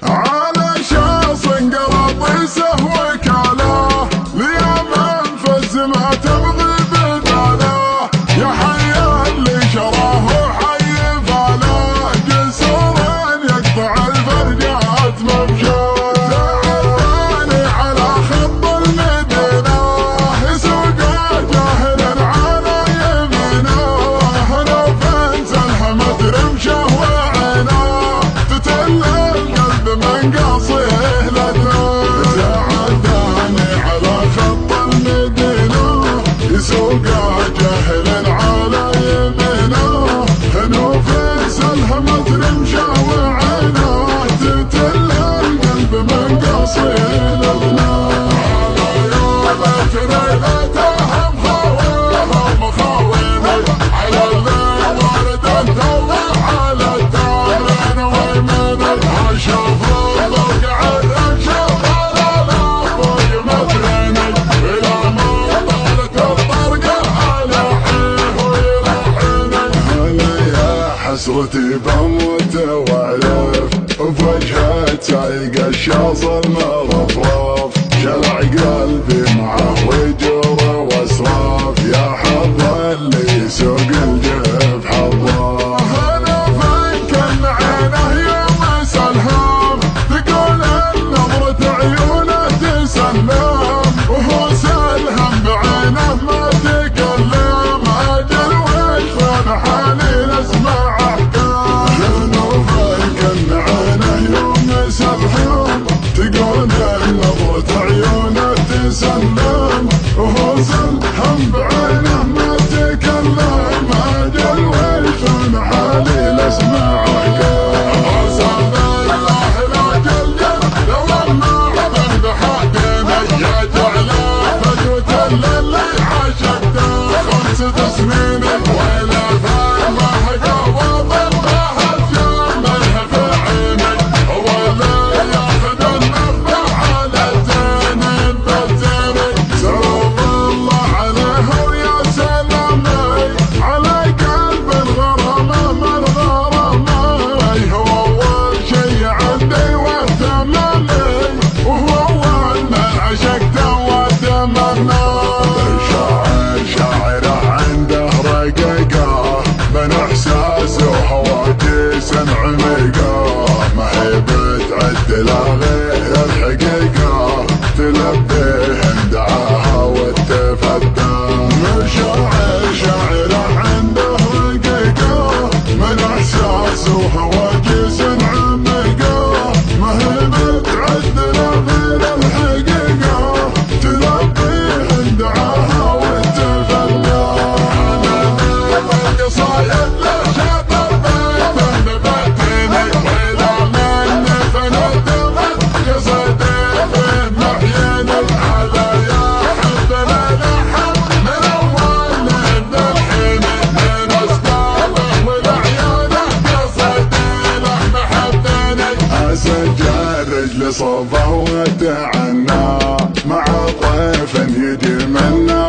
على شاص قراطيسه وكاله ليمن فز ما تبغي بداله يا حي اللي شراه وحي فاله جسور يقطع الفرجات مبشور تعباني على خط المدينة يسوق جاهل على يمينه هنوفن سلهمت رمشه وعينه تتل القلب من قاصيه لدنه تعداني على خط المدينة يسوق جاهل على يمينه هنوفن سلهمت رمشه وعينه تتل القلب من قاصيه لدنه تريلتهم خاويهم خاويني على الليل ورد الدور على الدارين ويمين اشوف الضوء اشوف الالف ويمدريني الى ما طالت الطرقه على حيه ويروحيني هلا يا حسرتي بموت واعرف بوجهه سايق الشاص المرفرف شلع قلبي معه وجوره واسراف يا حظ اللي يسوق الجيب حظه انا فكن عينه يوم سلهام تقول نظرة عيونه تسلم وهو سلهم بعينه ما تكلم اجل وش وانا حالي نسمع احكام انا فكن عينه يوم سلهام تقول نظرة عيونه تسلم وهو سلهم بعينه ما تكلم اجل ويش انا حالي لاسمع احكام عسى بالله لا جلجل لو المعبد بحديني يا جعله فجوة اللي عشقته 5 سنين ولا فاهمه قوض الله جمله في عيني ولا ياخذ النفع على الزين بالزين سلام الله عليه ويا سلامي على قلب الغرامه من غرامي هو اول شي عندي واهتمامي وهو اول من عشقته واتمناه شاعره عنده رقيقه بين احساس وحواجز عميقه ما هي بتعدل غير الحقيقه تلبيه دعاها وتفدى شاعره عنده رقيقه من احساس وحواجز عميقه ما هي بتعدل غير الحقيقه تلبيه دعاها وتفدى قصايد لشاطر بيت بباتيني وإذا مني فندمت قصيدي في محييني على يا حبنا لحن من أول لين الحين من أسبابه ولعيونه قصيدي له محبيني أسجل رجلي صوبه وتعنى مع طيف يجي منا